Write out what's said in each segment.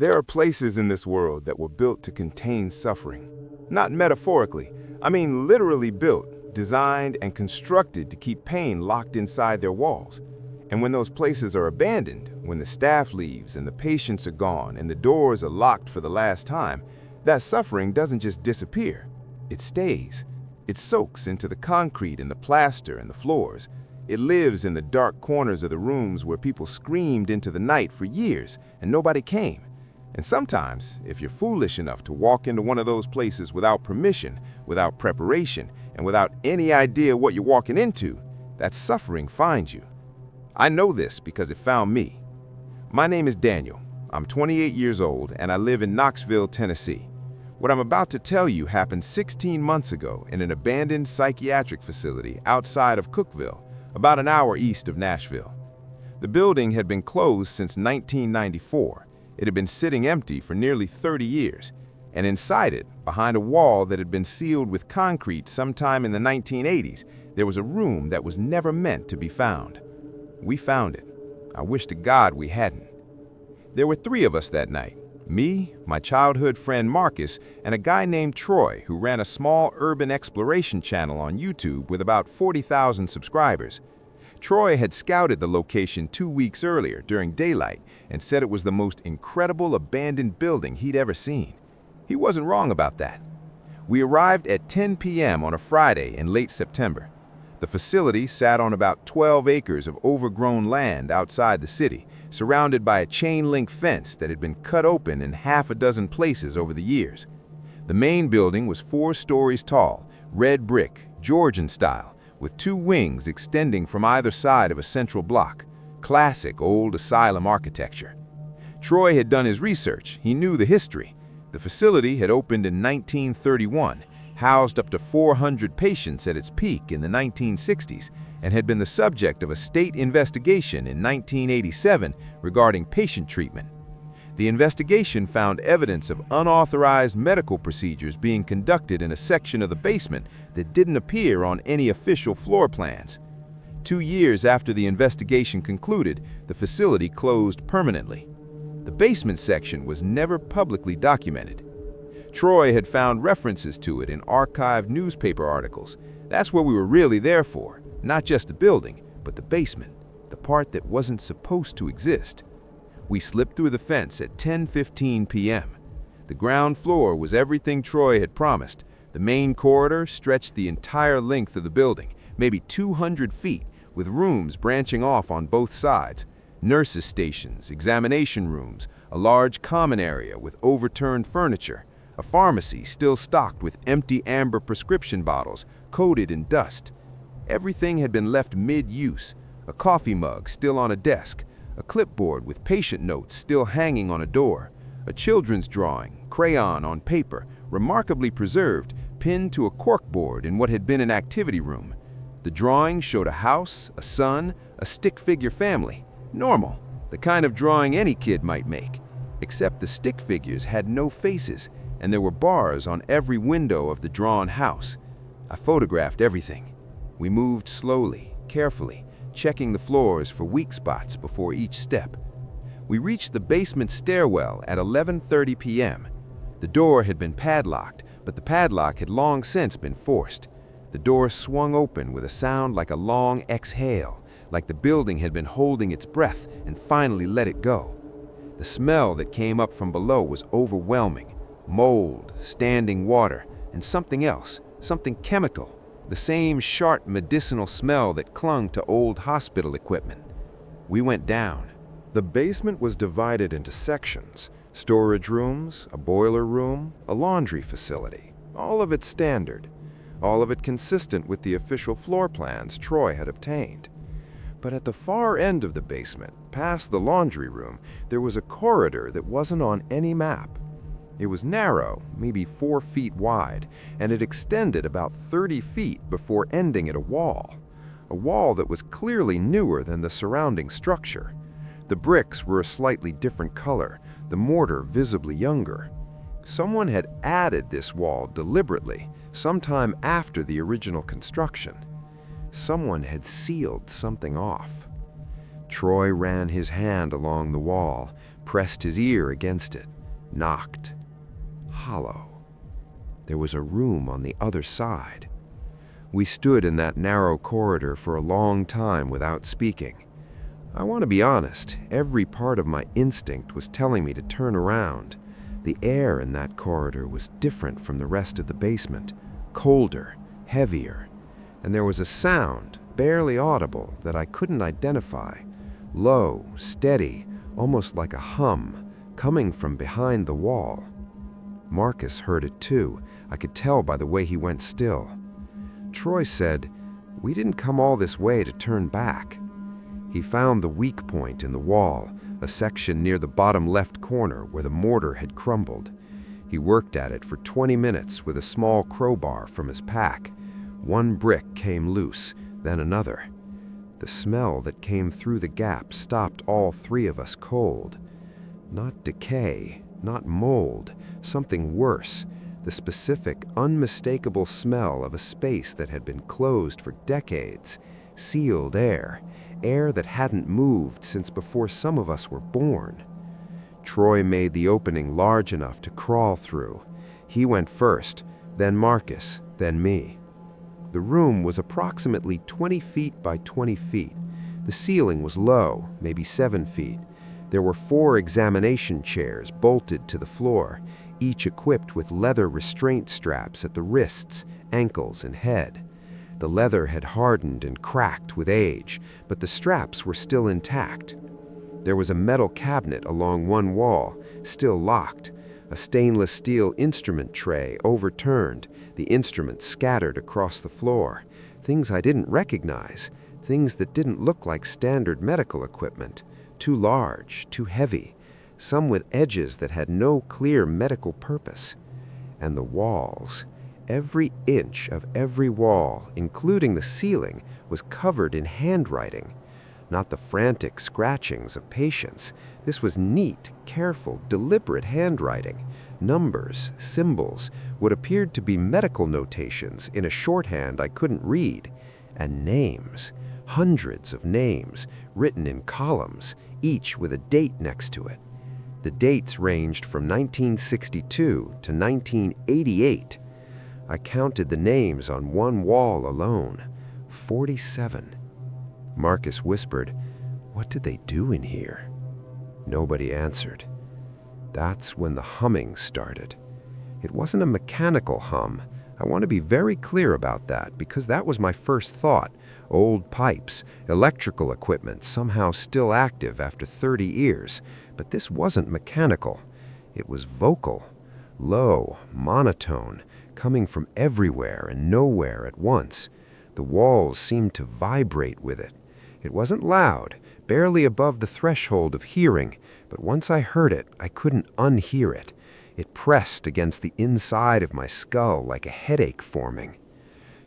There are places in this world that were built to contain suffering. Not metaphorically, I mean literally built, designed, and constructed to keep pain locked inside their walls. And when those places are abandoned, when the staff leaves and the patients are gone and the doors are locked for the last time, that suffering doesn't just disappear. It stays. It soaks into the concrete and the plaster and the floors. It lives in the dark corners of the rooms where people screamed into the night for years and nobody came. And sometimes, if you're foolish enough to walk into one of those places without permission, without preparation, and without any idea what you're walking into, that suffering finds you. I know this because it found me. My name is Daniel. I'm 28 years old and I live in Knoxville, Tennessee. What I'm about to tell you happened 16 months ago in an abandoned psychiatric facility outside of Cookeville, about an hour east of Nashville. The building had been closed since 1994. It had been sitting empty for nearly 30 years, and inside it, behind a wall that had been sealed with concrete sometime in the 1980s, there was a room that was never meant to be found. We found it. I wish to God we hadn't. There were 3 of us that night. Me, my childhood friend Marcus, and a guy named Troy who ran a small urban exploration channel on YouTube with about 40,000 subscribers. Troy had scouted the location 2 weeks earlier during daylight and said it was the most incredible abandoned building he'd ever seen. He wasn't wrong about that. We arrived at 10 p.m. on a Friday in late September. The facility sat on about 12 acres of overgrown land outside the city, surrounded by a chain-link fence that had been cut open in half a dozen places over the years. The main building was 4 stories tall, red brick, Georgian style, with 2 wings extending from either side of a central block. Classic old asylum architecture. Troy had done his research. He knew the history. The facility had opened in 1931, housed up to 400 patients at its peak in the 1960s, and had been the subject of a state investigation in 1987 regarding patient treatment. The investigation found evidence of unauthorized medical procedures being conducted in a section of the basement that didn't appear on any official floor plans. 2 years after the investigation concluded, the facility closed permanently. The basement section was never publicly documented. Troy had found references to it in archived newspaper articles. That's what we were really there for, not just the building, but the basement, the part that wasn't supposed to exist. We slipped through the fence at 10:15 p.m. The ground floor was everything Troy had promised. The main corridor stretched the entire length of the building, maybe 200 feet, with rooms branching off on both sides. Nurses' stations, examination rooms, a large common area with overturned furniture, a pharmacy still stocked with empty amber prescription bottles coated in dust. Everything had been left mid-use, a coffee mug still on a desk, a clipboard with patient notes still hanging on a door, a children's drawing, crayon on paper, remarkably preserved, pinned to a corkboard in what had been an activity room. The drawing showed a house, a son, a stick figure family. Normal, the kind of drawing any kid might make. Except the stick figures had no faces, and there were bars on every window of the drawn house. I photographed everything. We moved slowly, carefully, checking the floors for weak spots before each step. We reached the basement stairwell at 11:30 p.m. The door had been padlocked, but the padlock had long since been forced. The door swung open with a sound like a long exhale, like the building had been holding its breath and finally let it go. The smell that came up from below was overwhelming. Mold, standing water, and something else, something chemical. The same sharp medicinal smell that clung to old hospital equipment. We went down. The basement was divided into sections: storage rooms, a boiler room, a laundry facility. All of it standard. All of it consistent with the official floor plans Troy had obtained. But at the far end of the basement, past the laundry room, there was a corridor that wasn't on any map. It was narrow, maybe 4 feet wide, and it extended about 30 feet before ending at a wall that was clearly newer than the surrounding structure. The bricks were a slightly different color, the mortar visibly younger. Someone had added this wall deliberately, sometime after the original construction. Someone had sealed something off. Troy ran his hand along the wall, pressed his ear against it, knocked. Hollow. There was a room on the other side. We stood in that narrow corridor for a long time without speaking. I want to be honest, every part of my instinct was telling me to turn around. The air in that corridor was different from the rest of the basement, colder, heavier, and there was a sound, barely audible, that I couldn't identify. Low, steady, almost like a hum, coming from behind the wall. Marcus heard it too. I could tell by the way he went still. Troy said, "We didn't come all this way to turn back." He found the weak point in the wall, a section near the bottom left corner where the mortar had crumbled. He worked at it for 20 minutes with a small crowbar from his pack. One brick came loose, then another. The smell that came through the gap stopped all three of us cold. Not decay, not mold, something worse. The specific, unmistakable smell of a space that had been closed for decades. Sealed air. Air that hadn't moved since before some of us were born. Troy made the opening large enough to crawl through. He went first, then Marcus, then me. The room was approximately 20 feet by 20 feet. The ceiling was low, maybe 7 feet. There were 4 examination chairs bolted to the floor, each equipped with leather restraint straps at the wrists, ankles, and head. The leather had hardened and cracked with age, but the straps were still intact. There was a metal cabinet along one wall, still locked, a stainless steel instrument tray overturned, the instruments scattered across the floor, things I didn't recognize, things that didn't look like standard medical equipment, too large, too heavy, some with edges that had no clear medical purpose. And the walls. Every inch of every wall, including the ceiling, was covered in handwriting. Not the frantic scratchings of patients. This was neat, careful, deliberate handwriting. Numbers, symbols, what appeared to be medical notations in a shorthand I couldn't read. And names. Hundreds of names, written in columns, each with a date next to it. The dates ranged from 1962 to 1988. I counted the names on one wall alone. 47. Marcus whispered, "What did they do in here?" Nobody answered. That's when the humming started. It wasn't a mechanical hum. I want to be very clear about that because that was my first thought. Old pipes, electrical equipment somehow still active after 30 years. But this wasn't mechanical. It was vocal, low, monotone, coming from everywhere and nowhere at once. The walls seemed to vibrate with it. It wasn't loud, barely above the threshold of hearing, but once I heard it, I couldn't unhear it. It pressed against the inside of my skull like a headache forming.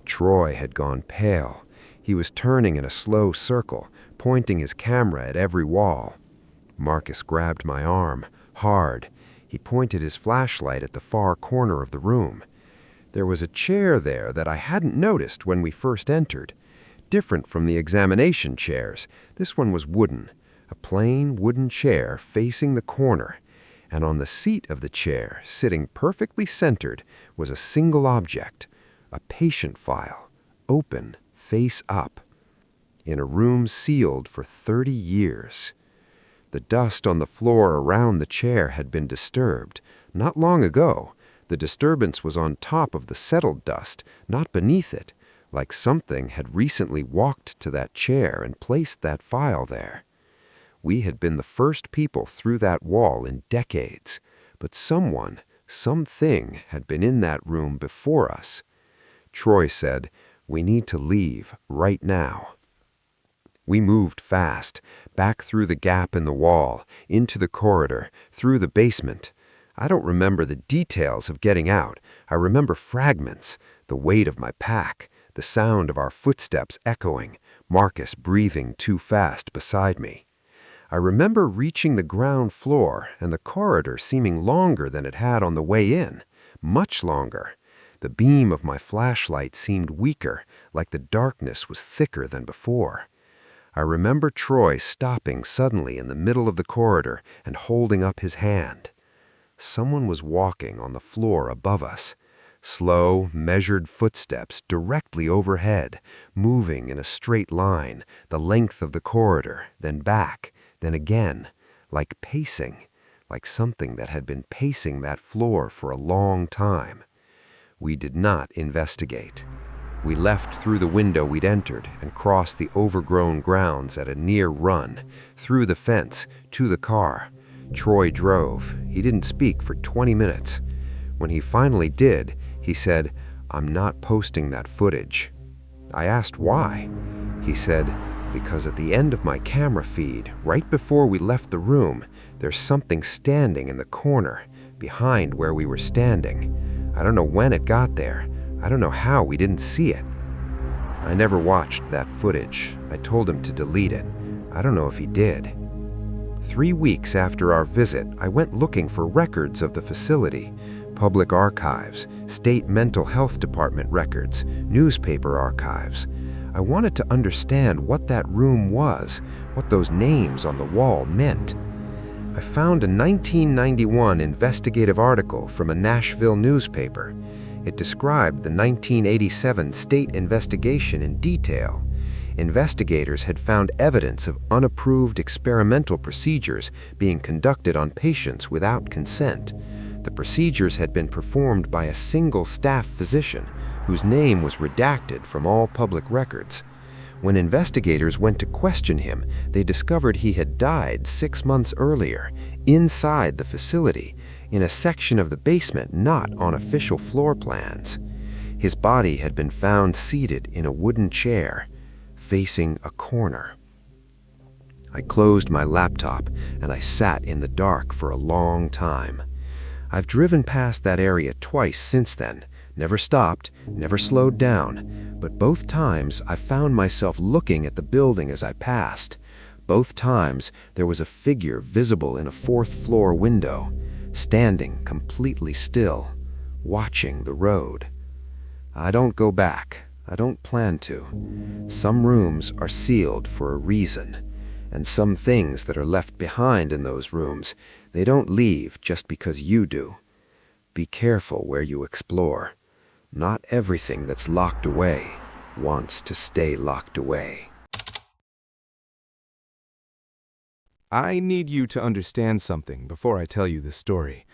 Troy had gone pale. He was turning in a slow circle, pointing his camera at every wall. Marcus grabbed my arm, hard. He pointed his flashlight at the far corner of the room. There was a chair there that I hadn't noticed when we first entered. Different from the examination chairs, this one was wooden. A plain wooden chair facing the corner. And on the seat of the chair, sitting perfectly centered, was a single object, a patient file, open, face up. In a room sealed for 30 years. The dust on the floor around the chair had been disturbed. Not long ago, the disturbance was on top of the settled dust, not beneath it, like something had recently walked to that chair and placed that file there. We had been the first people through that wall in decades, but someone, something had been in that room before us. Troy said, "We need to leave right now." We moved fast, back through the gap in the wall, into the corridor, through the basement. I don't remember the details of getting out. I remember fragments, the weight of my pack, the sound of our footsteps echoing, Marcus breathing too fast beside me. I remember reaching the ground floor and the corridor seeming longer than it had on the way in, much longer. The beam of my flashlight seemed weaker, like the darkness was thicker than before. I remember Troy stopping suddenly in the middle of the corridor and holding up his hand. Someone was walking on the floor above us. Slow, measured footsteps directly overhead, moving in a straight line, the length of the corridor, then back, then again, like pacing, like something that had been pacing that floor for a long time. We did not investigate. We left through the window we'd entered and crossed the overgrown grounds at a near run, through the fence, to the car. Troy drove. He didn't speak for 20 minutes. When he finally did, he said, "I'm not posting that footage." I asked why. He said, "Because at the end of my camera feed, right before we left the room, there's something standing in the corner, behind where we were standing. I don't know when it got there. I don't know how we didn't see it." I never watched that footage. I told him to delete it. I don't know if he did. 3 weeks after our visit, I went looking for records of the facility. Public archives, state mental health department records, newspaper archives. I wanted to understand what that room was, what those names on the wall meant. I found a 1991 investigative article from a Nashville newspaper. It described the 1987 state investigation in detail. Investigators had found evidence of unapproved experimental procedures being conducted on patients without consent. The procedures had been performed by a single staff physician whose name was redacted from all public records. When investigators went to question him, they discovered he had died 6 months earlier, inside the facility, in a section of the basement not on official floor plans. His body had been found seated in a wooden chair, facing a corner. I closed my laptop and I sat in the dark for a long time. I've driven past that area twice since then, never stopped, never slowed down, but both times I found myself looking at the building as I passed. Both times there was a figure visible in a 4th-floor window, standing completely still, watching the road. I don't go back. I don't plan to. Some rooms are sealed for a reason, and some things that are left behind in those rooms, they don't leave just because you do. Be careful where you explore. Not everything that's locked away wants to stay locked away. I need you to understand something before I tell you this story.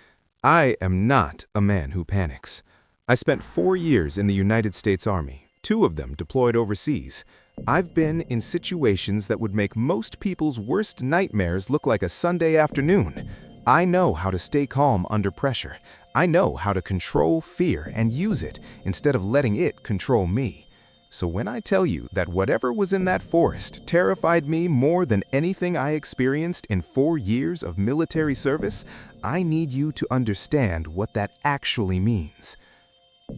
I am not a man who panics. I spent 4 years in the United States Army, 2 of them deployed overseas. I've been in situations that would make most people's worst nightmares look like a Sunday afternoon. I know how to stay calm under pressure. I know how to control fear and use it instead of letting it control me. So when I tell you that whatever was in that forest terrified me more than anything I experienced in 4 years of military service, I need you to understand what that actually means.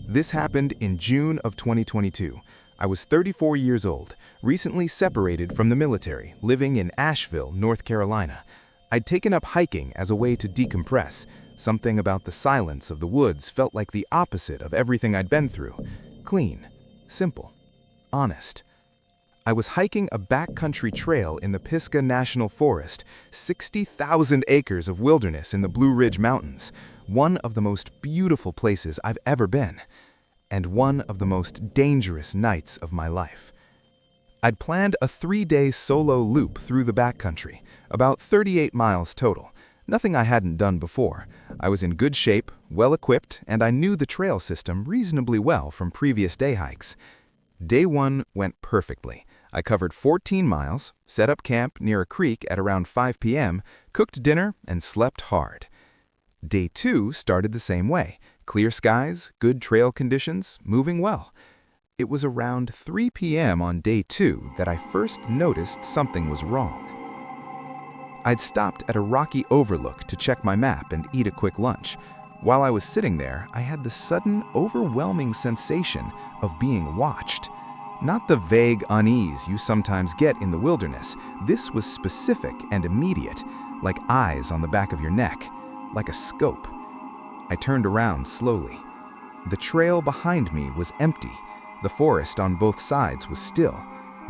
This happened in June of 2022. I was 34 years old, recently separated from the military, living in Asheville, North Carolina. I'd taken up hiking as a way to decompress. Something about the silence of the woods felt like the opposite of everything I'd been through. Clean, simple, honest. I was hiking a backcountry trail in the Pisgah National Forest, 60,000 acres of wilderness in the Blue Ridge Mountains, one of the most beautiful places I've ever been, and one of the most dangerous nights of my life. I'd planned a 3-day solo loop through the backcountry, about 38 miles total, nothing I hadn't done before. I was in good shape, well-equipped, and I knew the trail system reasonably well from previous day hikes. Day 1 went perfectly. I covered 14 miles, set up camp near a creek at around 5 p.m., cooked dinner, and slept hard. Day 2 started the same way. Clear skies, good trail conditions, moving well. It was around 3 p.m. on day 2 that I first noticed something was wrong. I'd stopped at a rocky overlook to check my map and eat a quick lunch. While I was sitting there, I had the sudden, overwhelming sensation of being watched. Not the vague unease you sometimes get in the wilderness. This was specific and immediate, like eyes on the back of your neck, like a scope. I turned around slowly. The trail behind me was empty. The forest on both sides was still.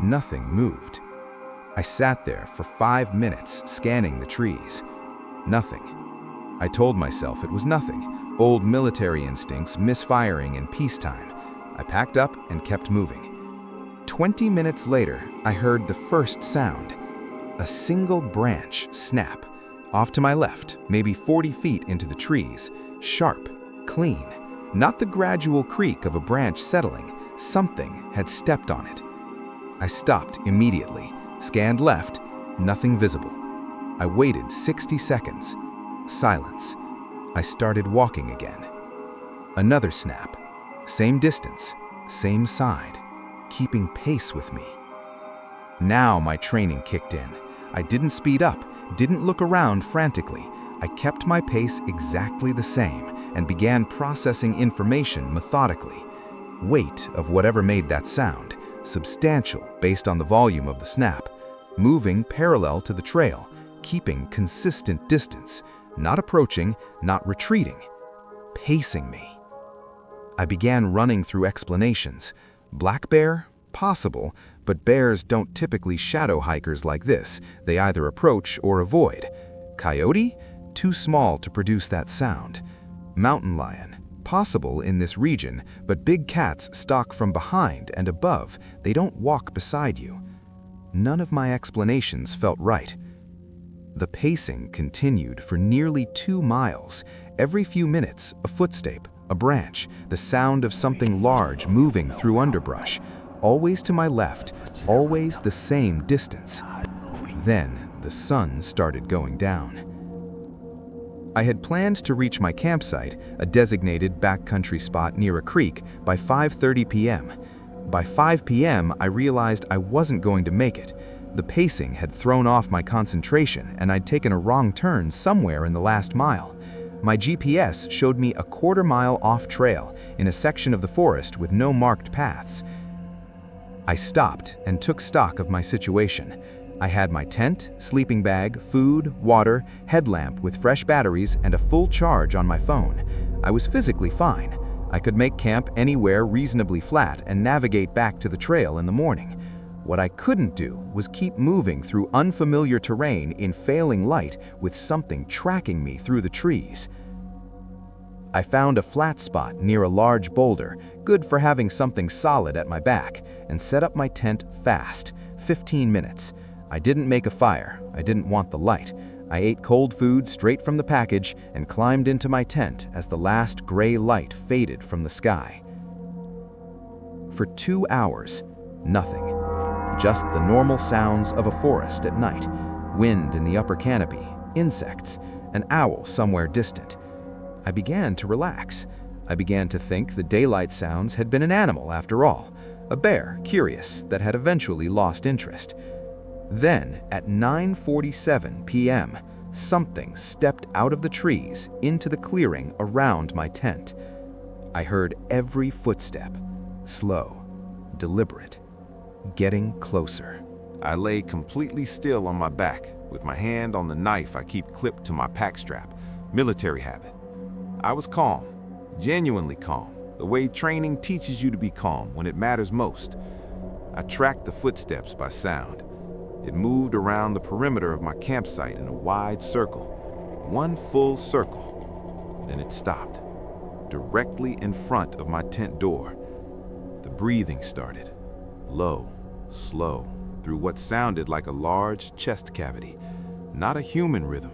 Nothing moved. I sat there for 5 minutes scanning the trees. Nothing. I told myself it was nothing. Old military instincts misfiring in peacetime. I packed up and kept moving. 20 minutes later, I heard the first sound. A single branch snap. Off to my left, maybe 40 feet into the trees. Sharp, clean. Not the gradual creak of a branch settling. Something had stepped on it. I stopped immediately, scanned left, nothing visible. I waited 60 seconds. Silence. I started walking again. Another snap. Same distance, same side, keeping pace with me. Now my training kicked in. I didn't speed up, didn't look around frantically. I kept my pace exactly the same and began processing information methodically. Weight of whatever made that sound, substantial based on the volume of the snap, moving parallel to the trail, keeping consistent distance, not approaching, not retreating, pacing me. I began running through explanations. Black bear? Possible, but bears don't typically shadow hikers like this. They either approach or avoid. Coyote? Too small to produce that sound. Mountain lion? Possible in this region, but big cats stalk from behind and above. They don't walk beside you. None of my explanations felt right. The pacing continued for nearly 2 miles. Every few minutes, a footstep, a branch, the sound of something large moving through underbrush. Always to my left, always the same distance. Then the sun started going down. I had planned to reach my campsite, a designated backcountry spot near a creek, by 5:30 p.m. By 5 p.m., I realized I wasn't going to make it. The pacing had thrown off my concentration, and I'd taken a wrong turn somewhere in the last mile. My GPS showed me a 1/4 mile off trail in a section of the forest with no marked paths. I stopped and took stock of my situation. I had my tent, sleeping bag, food, water, headlamp with fresh batteries, and a full charge on my phone. I was physically fine. I could make camp anywhere reasonably flat and navigate back to the trail in the morning. What I couldn't do was keep moving through unfamiliar terrain in failing light with something tracking me through the trees. I found a flat spot near a large boulder, good for having something solid at my back, and set up my tent fast, 15 minutes. I didn't make a fire. I didn't want the light. I ate cold food straight from the package and climbed into my tent as the last gray light faded from the sky. For 2 hours, nothing. Just the normal sounds of a forest at night, wind in the upper canopy, insects, an owl somewhere distant. I began to relax. I began to think the daylight sounds had been an animal after all, a bear, curious, that had eventually lost interest. Then, at 9:47 p.m., something stepped out of the trees into the clearing around my tent. I heard every footstep, slow, deliberate, getting closer. I lay completely still on my back, with my hand on the knife I keep clipped to my pack strap, military habit. I was calm, genuinely calm, the way training teaches you to be calm when it matters most. I tracked the footsteps by sound. It moved around the perimeter of my campsite in a wide circle, one full circle. Then it stopped, directly in front of my tent door. The breathing started, low, slow, through what sounded like a large chest cavity. Not a human rhythm,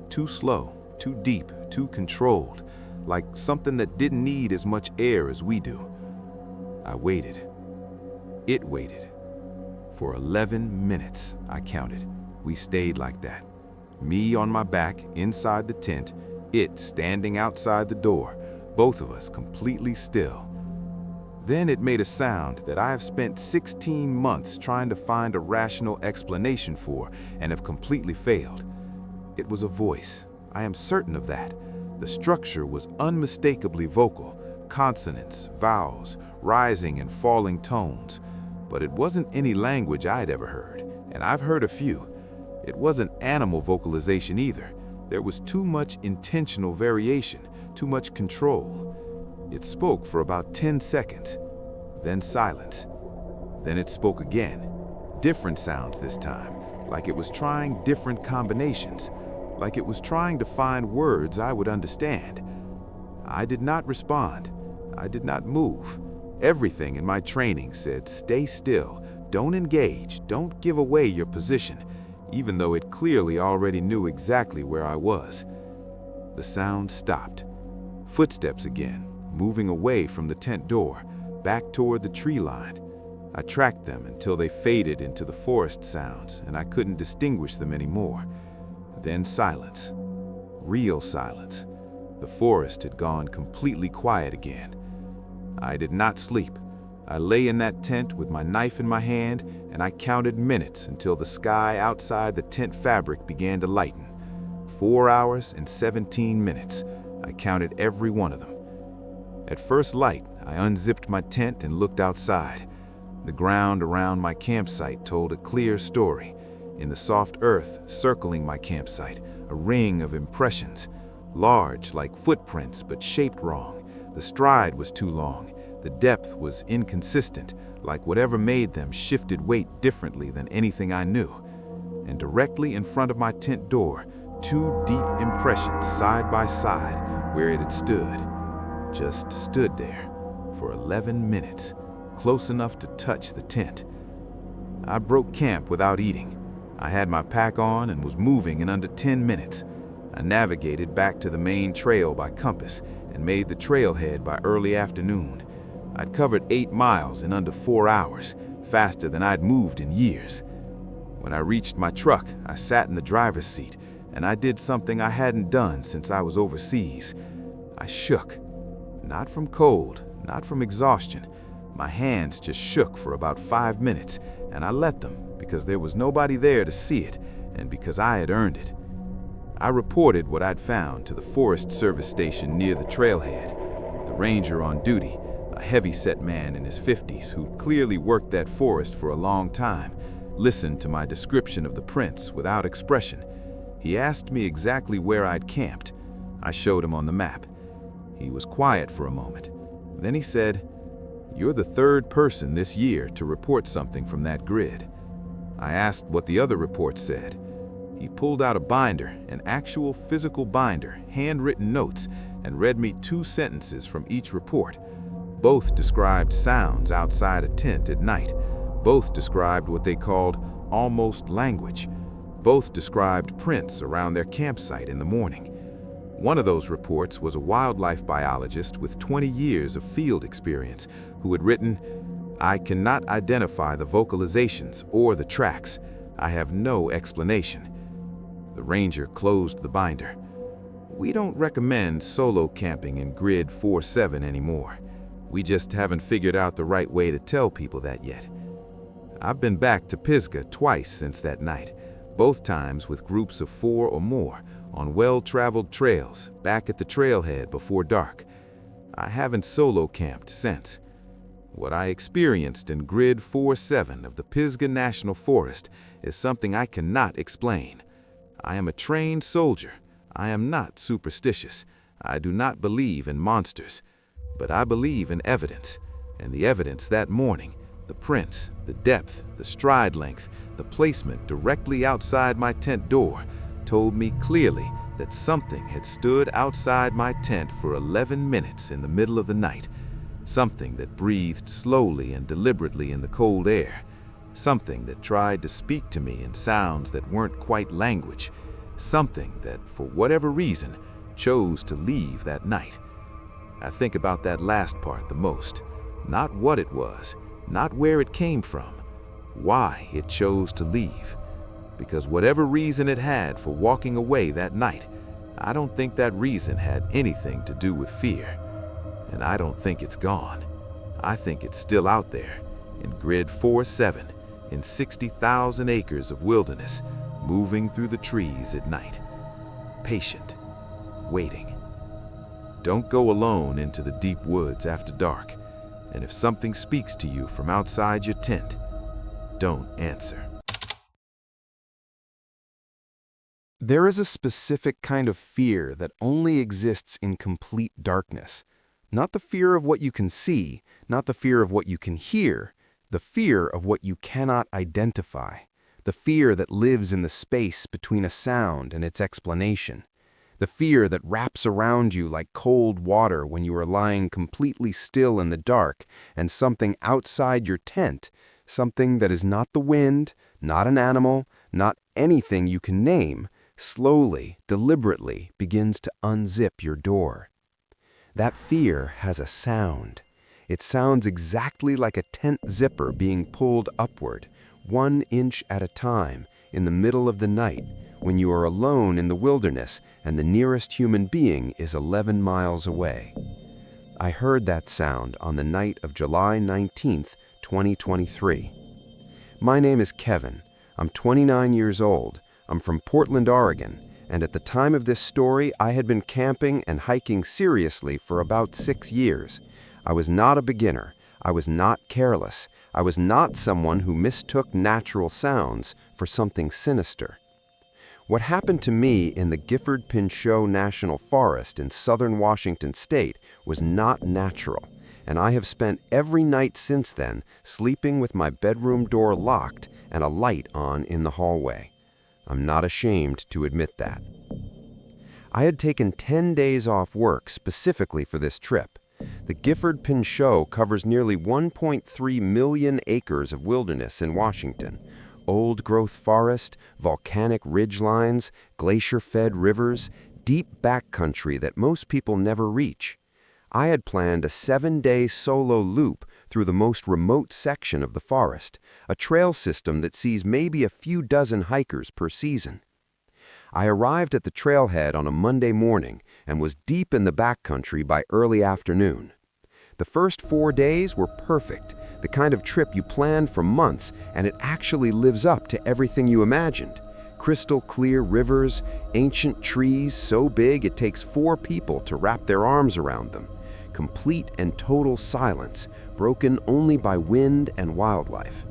too slow, too deep, too controlled, like something that didn't need as much air as we do. I waited. It waited. For 11 minutes, I counted. We stayed like that. Me on my back, inside the tent, it standing outside the door, both of us completely still. Then it made a sound that I have spent 16 months trying to find a rational explanation for and have completely failed. It was a voice. I am certain of that. The structure was unmistakably vocal, consonants, vowels, rising and falling tones. But it wasn't any language I'd ever heard, and I've heard a few. It wasn't animal vocalization either. There was too much intentional variation, too much control. It spoke for about 10 seconds, then silence. Then it spoke again. Different sounds this time, like it was trying different combinations, like it was trying to find words I would understand. I did not respond. I did not move. Everything in my training said, stay still, don't engage, don't give away your position, even though it clearly already knew exactly where I was. The sound stopped. Footsteps again, moving away from the tent door, back toward the tree line. I tracked them until they faded into the forest sounds and I couldn't distinguish them anymore. Then silence. Real silence. The forest had gone completely quiet again. I did not sleep. I lay in that tent with my knife in my hand and I counted minutes until the sky outside the tent fabric began to lighten. 4 hours and 17 minutes. I counted every one of them. At first light, I unzipped my tent and looked outside. The ground around my campsite told a clear story. In the soft earth circling my campsite, a ring of impressions. Large like footprints but shaped wrong. The stride was too long. The depth was inconsistent, like whatever made them shifted weight differently than anything I knew. And directly in front of my tent door, 2 deep impressions side by side where it had stood. Just stood there for 11 minutes, close enough to touch the tent. I broke camp without eating. I had my pack on and was moving in under 10 minutes. I navigated back to the main trail by compass and made the trailhead by early afternoon. I'd covered 8 miles in under 4 hours, faster than I'd moved in years. When I reached my truck, I sat in the driver's seat, and I did something I hadn't done since I was overseas. I shook. Not from cold, not from exhaustion. My hands just shook for about 5 minutes, and I let them because there was nobody there to see it, and because I had earned it. I reported what I'd found to the Forest Service station near the trailhead. The ranger on duty, a heavy-set man in his 50s who'd clearly worked that forest for a long time, listened to my description of the prints without expression. He asked me exactly where I'd camped. I showed him on the map. He was quiet for a moment. Then he said, "You're the 3rd person this year to report something from that grid." I asked what the other reports said. He pulled out a binder, an actual physical binder, handwritten notes, and read me 2 sentences from each report. Both described sounds outside a tent at night. Both described what they called almost language. Both described prints around their campsite in the morning. One of those reports was a wildlife biologist with 20 years of field experience who had written, "I cannot identify the vocalizations or the tracks. I have no explanation." The ranger closed the binder. "We don't recommend solo camping in Grid 47 anymore. We just haven't figured out the right way to tell people that yet." I've been back to Pisgah twice since that night, both times with groups of 4 or more, on well-traveled trails, back at the trailhead before dark. I haven't solo camped since. What I experienced in Grid 47 of the Pisgah National Forest is something I cannot explain. I am a trained soldier. I am not superstitious. I do not believe in monsters. But I believe in evidence, and the evidence that morning, the prints, the depth, the stride length, the placement directly outside my tent door, told me clearly that something had stood outside my tent for 11 minutes in the middle of the night. Something that breathed slowly and deliberately in the cold air. Something that tried to speak to me in sounds that weren't quite language. Something that, for whatever reason, chose to leave that night. I think about that last part the most. Not what it was, not where it came from, why it chose to leave. Because whatever reason it had for walking away that night, I don't think that reason had anything to do with fear. And I don't think it's gone. I think it's still out there, in Grid 47, in 60,000 acres of wilderness, moving through the trees at night. Patient, waiting. Don't go alone into the deep woods after dark, and if something speaks to you from outside your tent, don't answer. There is a specific kind of fear that only exists in complete darkness. Not the fear of what you can see, not the fear of what you can hear, the fear of what you cannot identify. the fear that lives in the space between a sound and its explanation, the fear that wraps around you like cold water when you are lying completely still in the dark and something outside your tent, something that is not the wind, not an animal, not anything you can name, slowly, deliberately begins to unzip your door. That fear has a sound. It sounds exactly like a tent zipper being pulled upward, 1 inch at a time, in the middle of the night, when you are alone in the wilderness and the nearest human being is 11 miles away. I heard that sound on the night of July 19th, 2023. My name is Kevin. I'm 29 years old. I'm from Portland, Oregon, and at the time of this story, I had been camping and hiking seriously for about 6 years. I was not a beginner. I was not careless. I was not someone who mistook natural sounds for something sinister. What happened to me in the Gifford Pinchot National Forest in southern Washington state was not natural, and I have spent every night since then sleeping with my bedroom door locked and a light on in the hallway. I'm not ashamed to admit that. I had taken 10 days off work specifically for this trip. The Gifford Pinchot covers nearly 1.3 million acres of wilderness in Washington. Old-growth forest, volcanic ridgelines, glacier-fed rivers, deep backcountry that most people never reach. I had planned a 7-day solo loop through the most remote section of the forest, a trail system that sees maybe a few dozen hikers per season. I arrived at the trailhead on a Monday morning and was deep in the backcountry by early afternoon. The first 4 days were perfect, the kind of trip you planned for months, and it actually lives up to everything you imagined. Crystal clear rivers, ancient trees so big it takes 4 people to wrap their arms around them. Complete and total silence, broken only by wind and wildlife.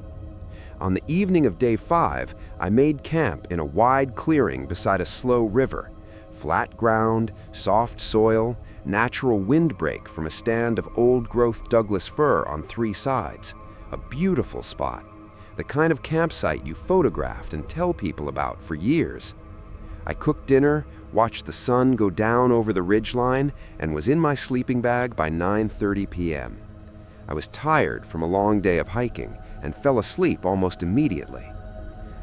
On the evening of day 5, I made camp in a wide clearing beside a slow river. Flat ground, soft soil, natural windbreak from a stand of old-growth Douglas fir on 3 sides. A beautiful spot. The kind of campsite you photographed and tell people about for years. I cooked dinner, watched the sun go down over the ridgeline, and was in my sleeping bag by 9:30 p.m. I was tired from a long day of hiking and fell asleep almost immediately.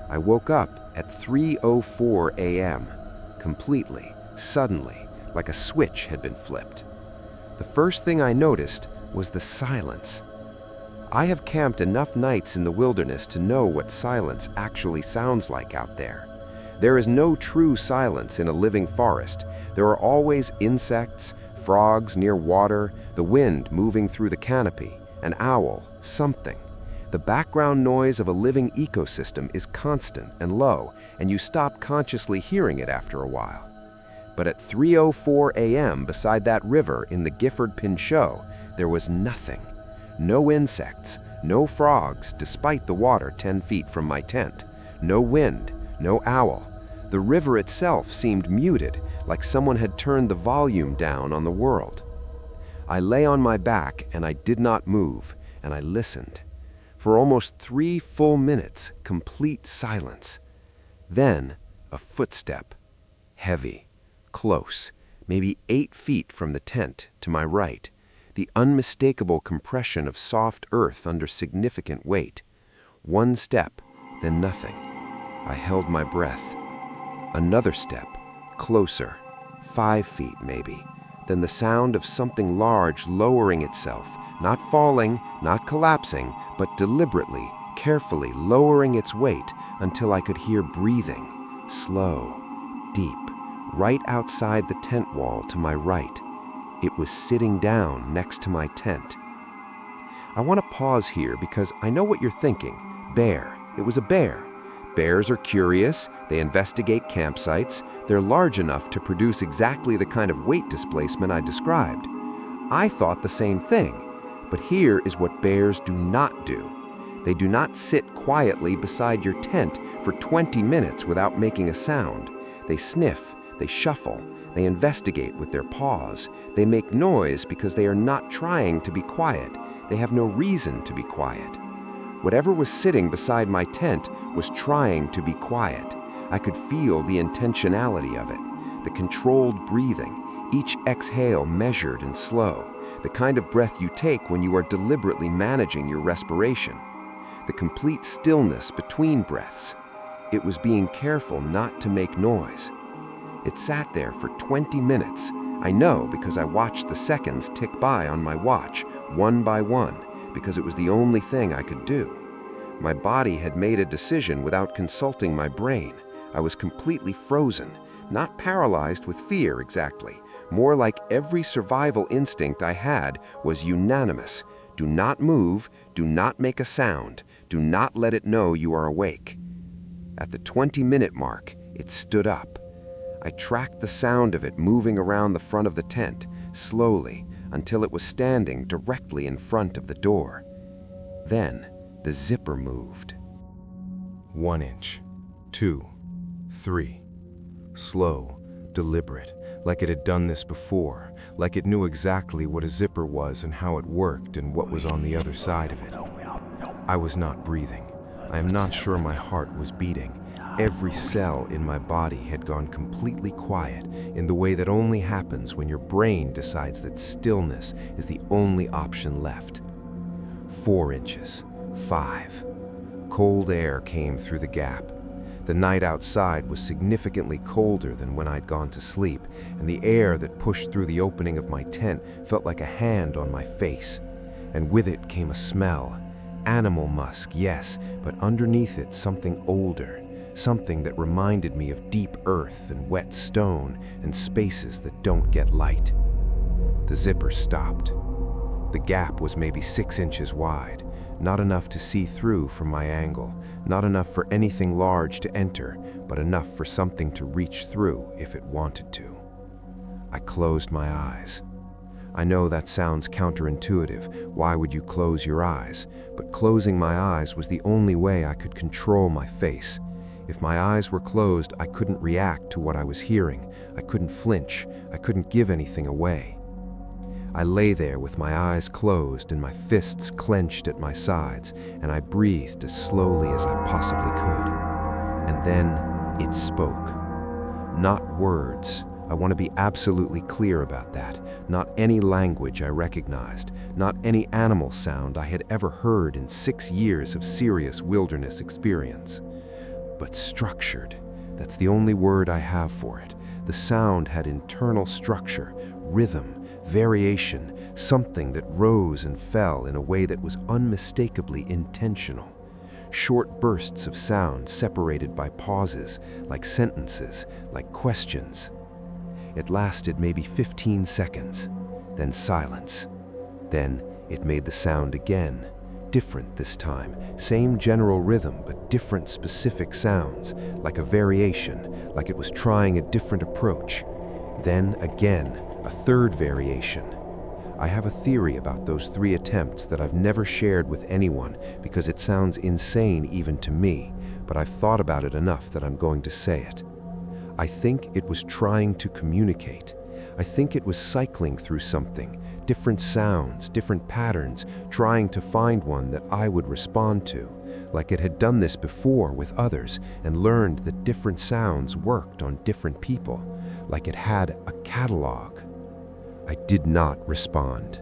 I woke up at 3:04 a.m., completely, suddenly, like a switch had been flipped. The first thing I noticed was the silence. I have camped enough nights in the wilderness to know what silence actually sounds like out there. There is no true silence in a living forest. There are always insects, frogs near water, the wind moving through the canopy, an owl, something. The background noise of a living ecosystem is constant and low, and you stop consciously hearing it after a while. But at 3:04 a.m. beside that river in the Gifford Pinchot, there was nothing. No insects, no frogs, despite the water 10 feet from my tent. No wind, no owl. The river itself seemed muted, like someone had turned the volume down on the world. I lay on my back and I did not move, and I listened. For almost 3 full minutes, complete silence. Then, a footstep. Heavy, close, maybe 8 feet from the tent to my right. The unmistakable compression of soft earth under significant weight. 1 step, then nothing. I held my breath. Another step, closer, 5 feet maybe, then the sound of something large lowering itself, not falling, not collapsing, but deliberately, carefully lowering its weight until I could hear breathing, slow, deep, right outside the tent wall to my right. It was sitting down next to my tent. I want to pause here because I know what you're thinking. Bear. It was a bear. Bears are curious, they investigate campsites, they're large enough to produce exactly the kind of weight displacement I described. I thought the same thing, but here is what bears do not do. They do not sit quietly beside your tent for 20 minutes without making a sound. They sniff, they shuffle, they investigate with their paws, they make noise because they are not trying to be quiet. They have no reason to be quiet. Whatever was sitting beside my tent was trying to be quiet. I could feel the intentionality of it, the controlled breathing, each exhale measured and slow, the kind of breath you take when you are deliberately managing your respiration, the complete stillness between breaths. It was being careful not to make noise. It sat there for 20 minutes. I know because I watched the seconds tick by on my watch, one by one, because it was the only thing I could do. My body had made a decision without consulting my brain. I was completely frozen, not paralyzed with fear exactly. More like every survival instinct I had was unanimous. Do not move, do not make a sound, do not let it know you are awake. At the 20-minute mark, it stood up. I tracked the sound of it moving around the front of the tent, slowly, until it was standing directly in front of the door. Then, the zipper moved. 1 inch, 2, 3. Slow, deliberate, like it had done this before, like it knew exactly what a zipper was and how it worked and what was on the other side of it. I was not breathing. I am not sure my heart was beating. Every cell in my body had gone completely quiet in the way that only happens when your brain decides that stillness is the only option left. 4 inches, 5. Cold air came through the gap. The night outside was significantly colder than when I'd gone to sleep, and the air that pushed through the opening of my tent felt like a hand on my face. And with it came a smell. Animal musk, yes, but underneath it something older. Something that reminded me of deep earth and wet stone and spaces that don't get light. The zipper stopped. The gap was maybe 6 inches wide, not enough to see through from my angle, not enough for anything large to enter, but enough for something to reach through if it wanted to. I closed my eyes. I know that sounds counterintuitive. Why would you close your eyes? But closing my eyes was the only way I could control my face. If my eyes were closed, I couldn't react to what I was hearing. I couldn't flinch. I couldn't give anything away. I lay there with my eyes closed and my fists clenched at my sides, and I breathed as slowly as I possibly could. And then it spoke. Not words. I want to be absolutely clear about that. Not any language I recognized. Not any animal sound I had ever heard in 6 years of serious wilderness experience. But structured. That's the only word I have for it. The sound had internal structure, rhythm, variation, something that rose and fell in a way that was unmistakably intentional. Short bursts of sound separated by pauses, like sentences, like questions. It lasted maybe 15 seconds, then silence. Then it made the sound again. Different this time, same general rhythm, but different specific sounds, like a variation, like it was trying a different approach. Then again, a third variation. I have a theory about those 3 attempts that I've never shared with anyone because it sounds insane even to me, but I've thought about it enough that I'm going to say it. I think it was trying to communicate. I think it was cycling through something, different sounds, different patterns, trying to find one that I would respond to, like it had done this before with others and learned that different sounds worked on different people, like it had a catalog. I did not respond.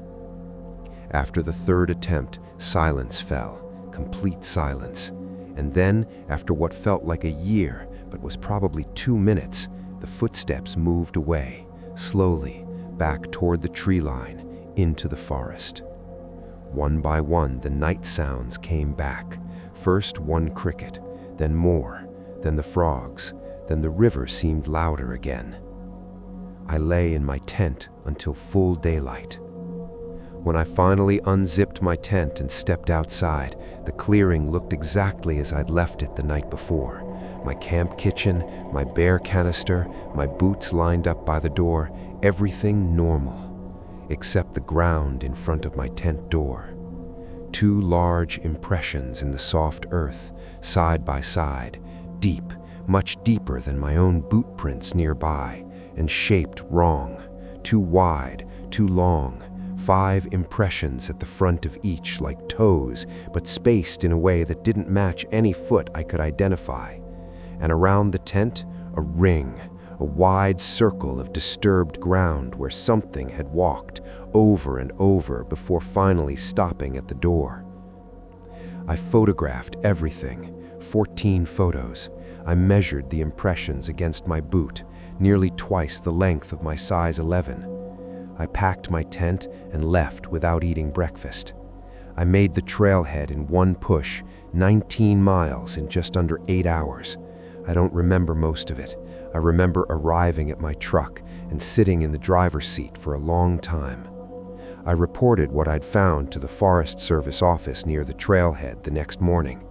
After the 3rd attempt, silence fell, complete silence. And then, after what felt like a year, but was probably 2 minutes, the footsteps moved away, slowly, back toward the tree line, into the forest. One by one, the night sounds came back. First one cricket, then more, then the frogs, then the river seemed louder again. I lay in my tent until full daylight. When I finally unzipped my tent and stepped outside, the clearing looked exactly as I'd left it the night before. My camp kitchen, my bear canister, my boots lined up by the door, everything normal, except the ground in front of my tent door. 2 large impressions in the soft earth, side by side, deep, much deeper than my own boot prints nearby, and shaped wrong, too wide, too long, 5 impressions at the front of each, like toes, but spaced in a way that didn't match any foot I could identify. And around the tent, a ring, a wide circle of disturbed ground where something had walked over and over before finally stopping at the door. I photographed everything, 14 photos. I measured the impressions against my boot, nearly twice the length of my size 11. I packed my tent and left without eating breakfast. I made the trailhead in one push, 19 miles in just under 8 hours. I don't remember most of it. I remember arriving at my truck and sitting in the driver's seat for a long time. I reported what I'd found to the Forest Service office near the trailhead the next morning.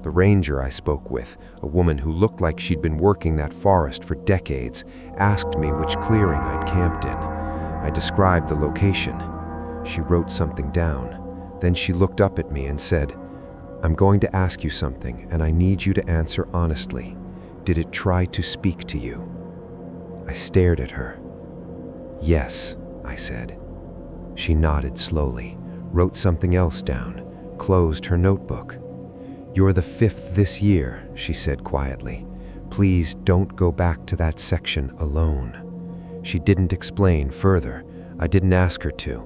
The ranger I spoke with, a woman who looked like she'd been working that forest for decades, asked me which clearing I'd camped in. I described the location. She wrote something down. Then she looked up at me and said, "I'm going to ask you something, and I need you to answer honestly. Did it try to speak to you?" I stared at her. "Yes," I said. She nodded slowly, wrote something else down, closed her notebook. "You're the 5th this year," she said quietly. "Please don't go back to that section alone." She didn't explain further. I didn't ask her to.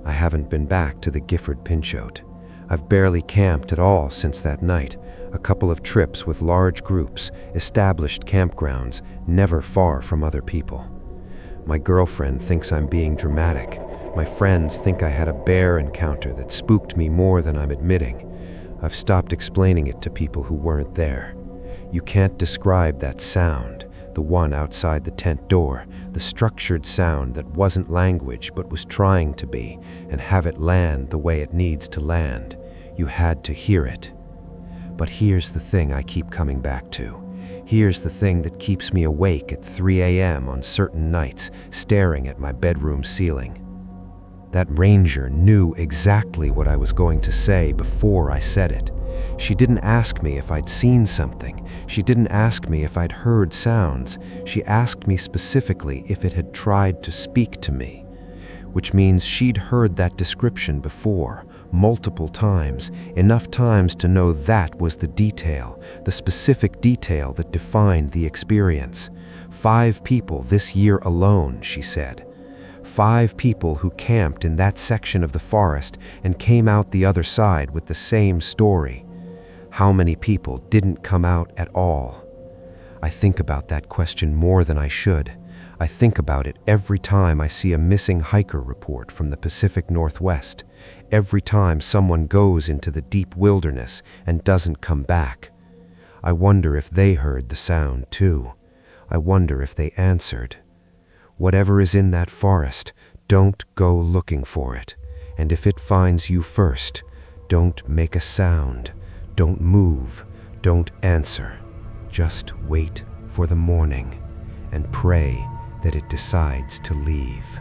I haven't been back to the Gifford Pinchot. I've barely camped at all since that night. A couple of trips with large groups, established campgrounds, never far from other people. My girlfriend thinks I'm being dramatic. My friends think I had a bear encounter that spooked me more than I'm admitting. I've stopped explaining it to people who weren't there. You can't describe that sound, the one outside the tent door, the structured sound that wasn't language but was trying to be, and have it land the way it needs to land. You had to hear it. But here's the thing I keep coming back to. Here's the thing that keeps me awake at 3 a.m. on certain nights, staring at my bedroom ceiling. That ranger knew exactly what I was going to say before I said it. She didn't ask me if I'd seen something. She didn't ask me if I'd heard sounds. She asked me specifically if it had tried to speak to me, which means she'd heard that description before, multiple times, enough times to know that was the detail, the specific detail that defined the experience. 5 people this year alone, she said. 5 people who camped in that section of the forest and came out the other side with the same story. How many people didn't come out at all? I think about that question more than I should. I think about it every time I see a missing hiker report from the Pacific Northwest, every time someone goes into the deep wilderness and doesn't come back. I wonder if they heard the sound too. I wonder if they answered. Whatever is in that forest, don't go looking for it. And if it finds you first, don't make a sound. Don't move. Don't answer. Just wait for the morning and pray that it decides to leave.